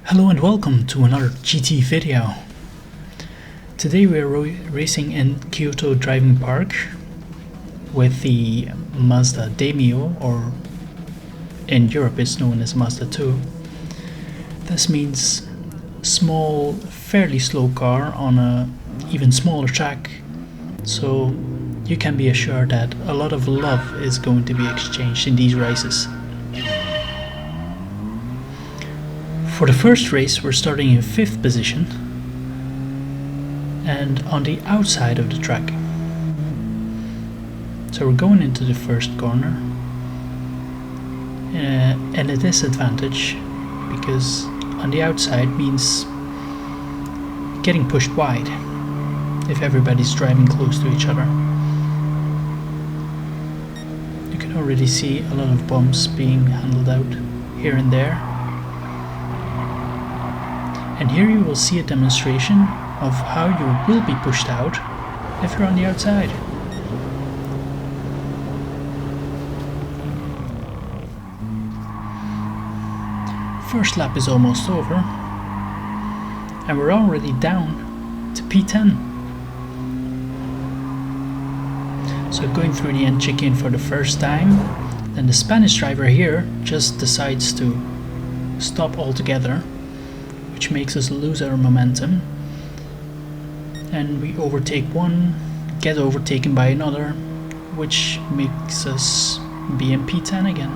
Hello and welcome to another GT video. Today we are racing in Kyoto Driving Park with the Mazda Demio, or in Europe it's known as Mazda 2. This means small, fairly slow car on a even smaller track, so you can be assured that a lot of love is going to be exchanged in these races. For the first race we're starting in 5th position and on the outside of the track. So we're going into the first corner and a disadvantage because on the outside means getting pushed wide if everybody's driving close to each other. You can already see a lot of bumps being handled out here and there. And here you will see a demonstration of how you will be pushed out if you're on the outside. First lap is almost over and we're already down to P10. So going through the end chicane for the first time, then the Spanish driver here just decides to stop altogether, which makes us lose our momentum, and we overtake one, get overtaken by another, which makes us be in P10 again.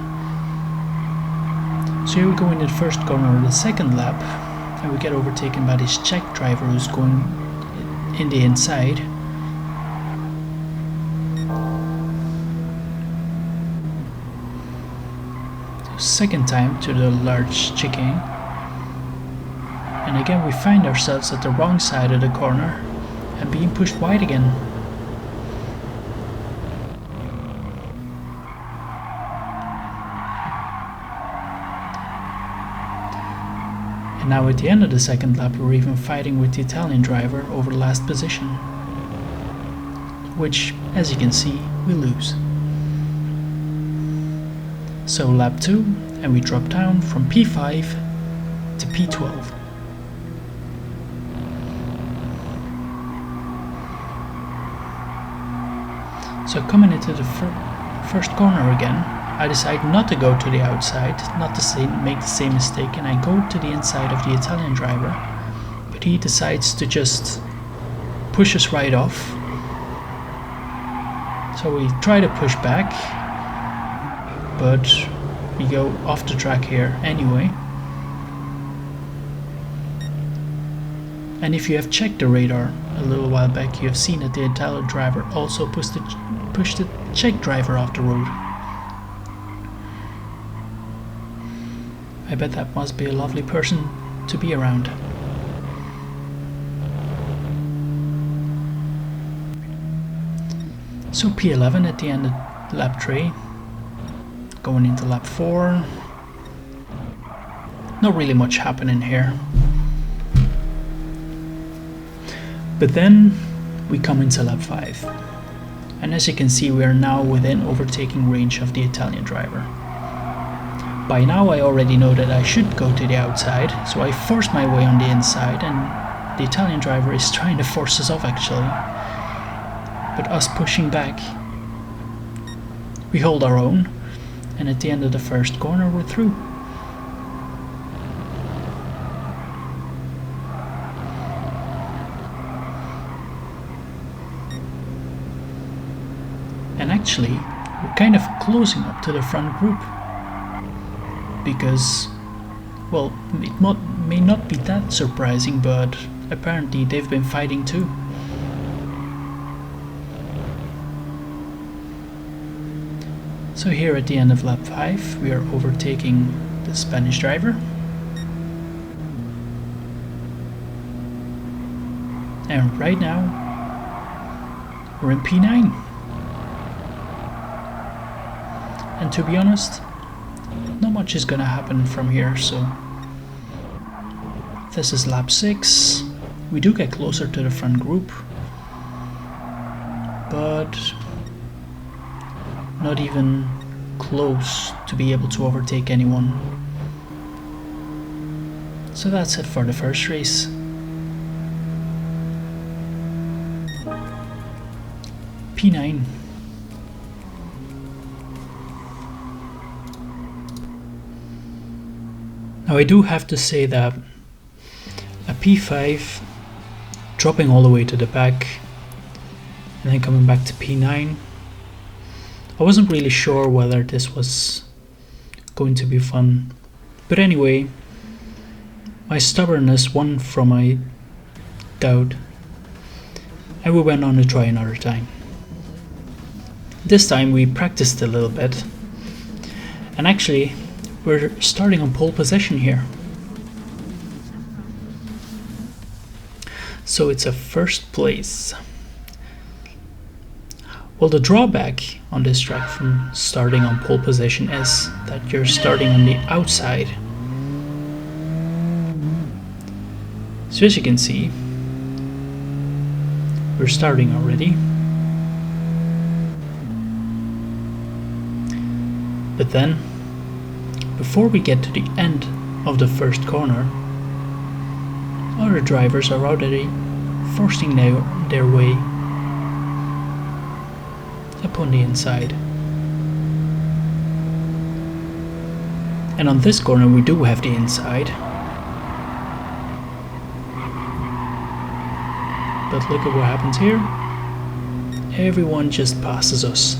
So here we go into the first corner of the second lap and we get overtaken by this Czech driver who's going in the inside. Second time to the large chicane. And again we find ourselves at the wrong side of the corner and being pushed wide again. And now at the end of the second lap we're even fighting with the Italian driver over the last position, which, as you can see, we lose. So lap 2 and we drop down from P5 to P12. So coming into the first corner again, I decide not to go to the outside, not to make the same mistake, and I go to the inside of the Italian driver, but he decides to just push us right off. So we try to push back, but we go off the track here anyway. And if you have checked the radar a little while back, you have seen that the Italian driver also pushed the Czech driver off the road. I bet that must be a lovely person to be around. So P11 at the end of lap 3, going into lap 4. Not really much happening here. But then we come into lap 5, and as you can see we are now within overtaking range of the Italian driver. By now I already know that I should go to the outside, so I force my way on the inside, and the Italian driver is trying to force us off actually. But us pushing back, we hold our own, and at the end of the first corner we're through. And actually, we're kind of closing up to the front group because, well, it may not be that surprising, but apparently they've been fighting too. So here at the end of lap 5, we are overtaking the Spanish driver. And right now, we're in P9. And to be honest, not much is gonna happen from here, so this is lap 6. We do get closer to the front group, but not even close to be able to overtake anyone. So that's it for the first race. P9. Now I do have to say that a P5, dropping all the way to the back and then coming back to P9, I wasn't really sure whether this was going to be fun, but anyway, my stubbornness won from my doubt, and we went on to try another time. This time we practiced a little bit, and actually we're starting on pole position here. So it's a first place. Well, the drawback on this track from starting on pole position is that you're starting on the outside. So as you can see, we're starting already. But then, before we get to the end of the first corner, other drivers are already forcing their way up on the inside. And on this corner we do have the inside. But look at what happens here. Everyone just passes us.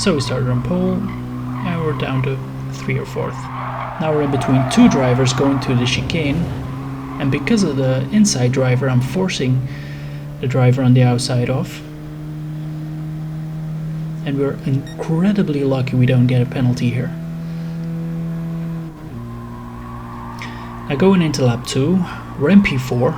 So we started on pole, and we're down to 3rd or 4th. Now we're in between two drivers going to the chicane, and because of the inside driver, I'm forcing the driver on the outside off. And we're incredibly lucky we don't get a penalty here. Now going into lap 2, we're in P4.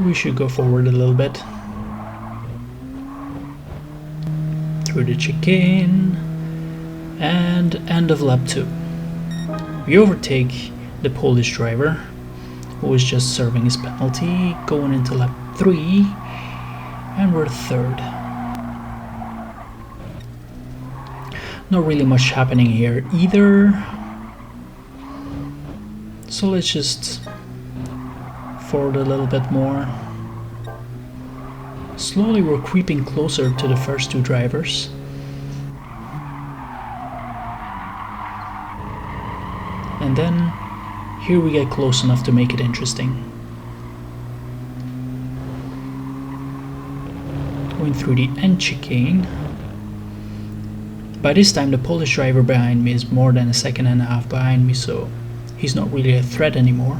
We should go forward a little bit. Through the chicane. And end of lap 2. We overtake the Polish driver, who was just serving his penalty, going into lap 3. And we're 3rd. Not really much happening here either. So let's just forward a little bit more. Slowly we're creeping closer to the first two drivers. And then here we get close enough to make it interesting. Going through the end chicane. By this time the Polish driver behind me is more than a second and a half behind me, so he's not really a threat anymore.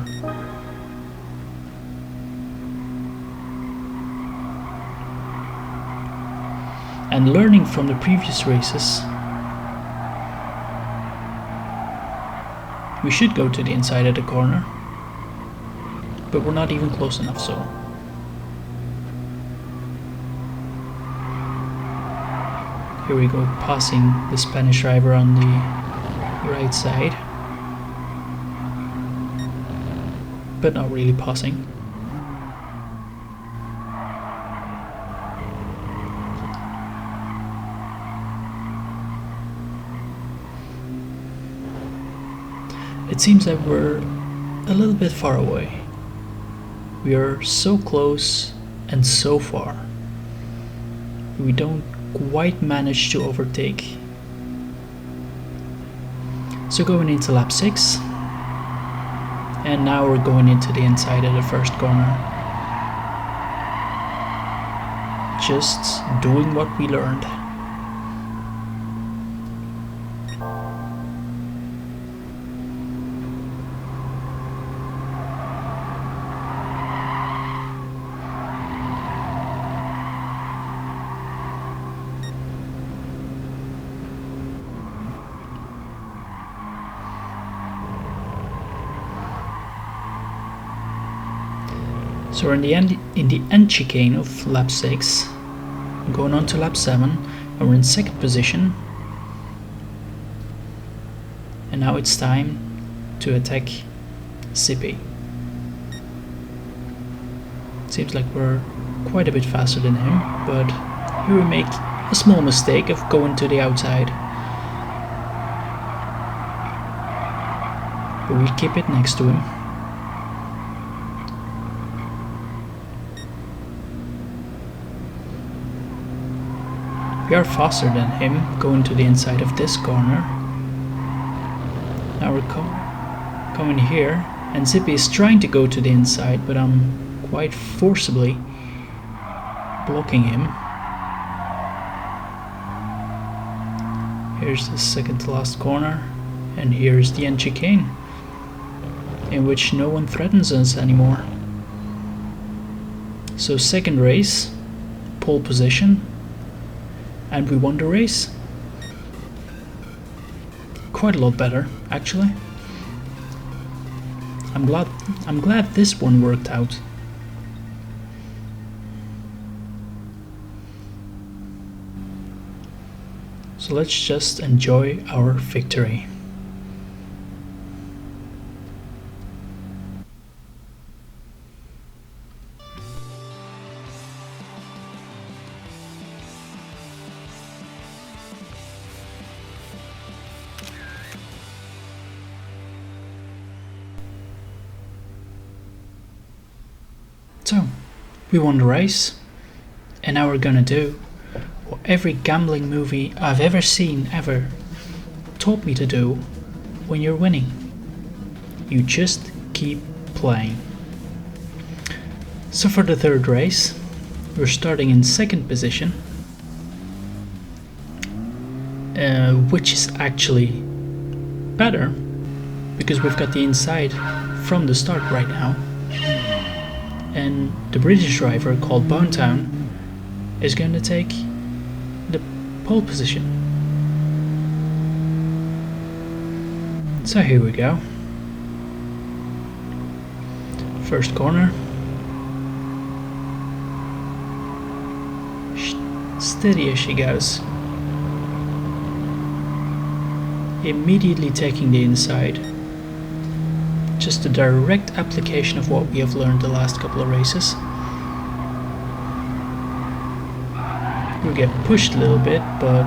And learning from the previous races, we should go to the inside of the corner, but we're not even close enough, so here we go, passing the Spanish driver on the right side, but not really passing. It seems that we're a little bit far away. We are so close and so far. We don't quite manage to overtake. So going into lap 6, and now we're going into the inside of the first corner. Just doing what we learned. So we're in the end chicane of lap 6, going on to lap 7, and we're in 2nd position. And now it's time to attack Zippy. Seems like we're quite a bit faster than him, but here we make a small mistake of going to the outside. But we keep it next to him. We are faster than him going to the inside of this corner. Now we're coming here, and Zippy is trying to go to the inside, but I'm quite forcibly blocking him. Here's the second to last corner, and here's the end chicane, in which no one threatens us anymore. So second race, pole position, and we won the race. Quite a lot better, actually. I'm glad this one worked out. So let's just enjoy our victory. So, we won the race, and now we're gonna do what every gambling movie I've ever seen ever taught me to do when you're winning. You just keep playing. So for the third race, we're starting in second position, which is actually better because we've got the inside from the start right now. And the British driver called Bonetown is going to take the pole position. So here we go. First corner. Steady as she goes. Immediately taking the inside. Just a direct application of what we have learned the last couple of races. We get pushed a little bit, but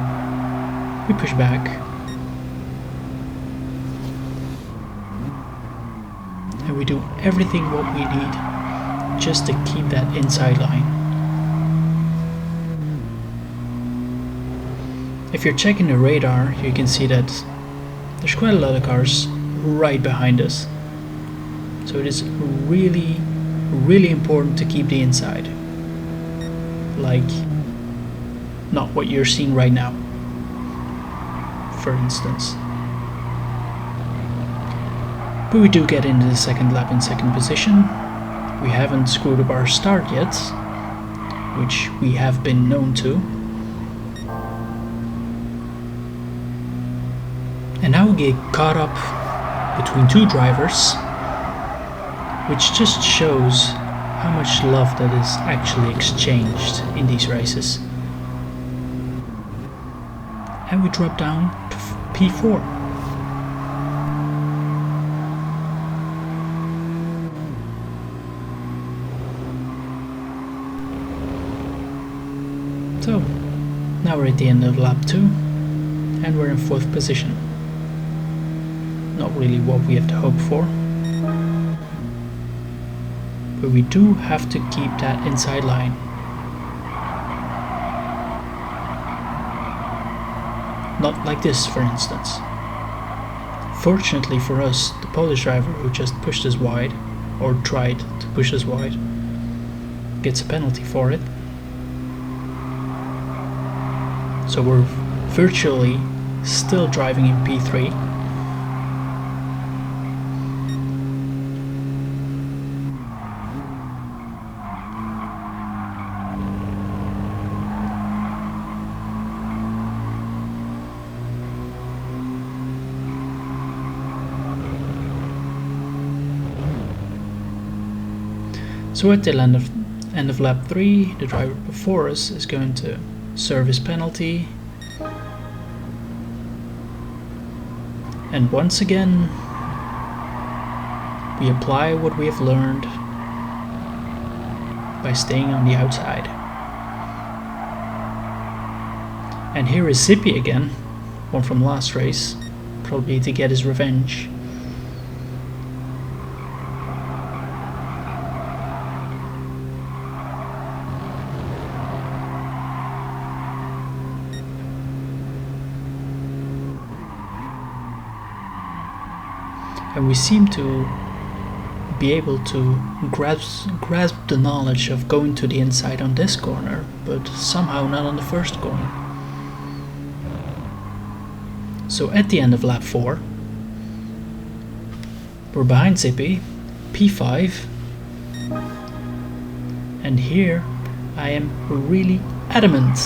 we push back. And we do everything what we need just to keep that inside line. If you're checking the radar, you can see that there's quite a lot of cars right behind us. So it is really, really important to keep the inside. Like, not what you're seeing right now, for instance. But we do get into the second lap in second position. We haven't screwed up our start yet, which we have been known to. And now we get caught up between two drivers, which just shows how much love that is actually exchanged in these races. And we drop down to P4. So, now we're at the end of lap 2, and we're in 4th position. Not really what we have to hope for. But we do have to keep that inside line. Not like this, for instance. Fortunately for us, the Polish driver who just pushed us wide, or tried to push us wide, gets a penalty for it. So we're virtually still driving in P3. So at the end of lap 3, the driver before us is going to serve his penalty. And once again, we apply what we have learned by staying on the outside. And here is Zippy again, one from last race, probably to get his revenge. And we seem to be able to grasp the knowledge of going to the inside on this corner, but somehow not on the first corner. So at the end of lap 4, we're behind Zippy, P5, and here I am really adamant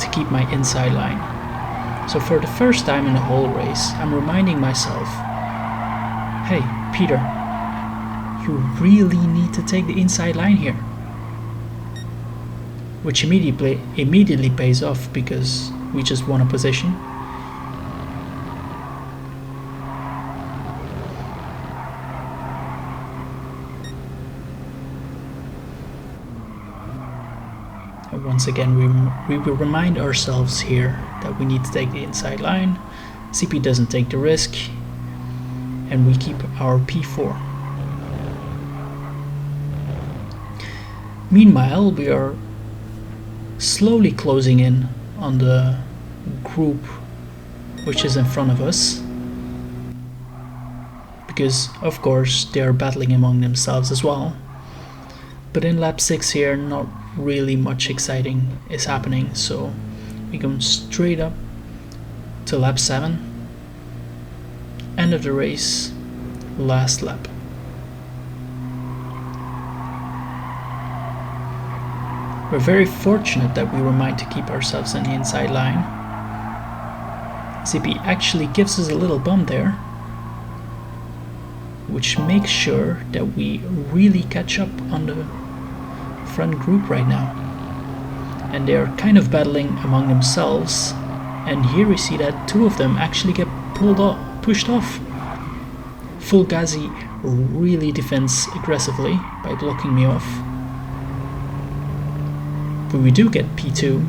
to keep my inside line. So for the first time in the whole race, I'm reminding myself, hey, Peter, you really need to take the inside line here. Which immediately pays off because we just won a position. And once again, we will remind ourselves here that we need to take the inside line. CP doesn't take the risk, and we keep our P4. Meanwhile, we are slowly closing in on the group which is in front of us, because of course they are battling among themselves as well. But in lap 6 here, not really much exciting is happening, so we go straight up to lap 7, end of the race, last lap. We're very fortunate that we remind to keep ourselves in the inside line. Zippy actually gives us a little bump there, which makes sure that we really catch up on the front group right now. And they are kind of battling among themselves, and here we see that 2 of them actually get pushed off. Fugazi really defends aggressively by blocking me off. But we do get P2.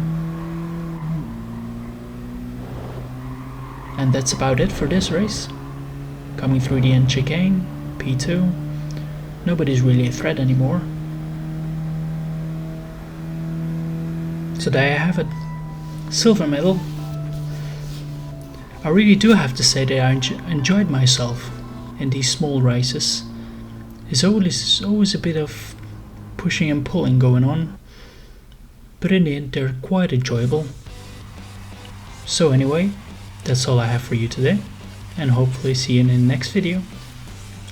And that's about it for this race. Coming through the end chicane, P2. Nobody's really a threat anymore. So there you have it. Silver medal. I really do have to say that I enjoyed myself in these small races. There's always a bit of pushing and pulling going on, but in the end they're quite enjoyable. So anyway, that's all I have for you today, and hopefully see you in the next video.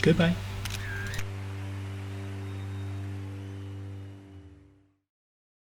Goodbye.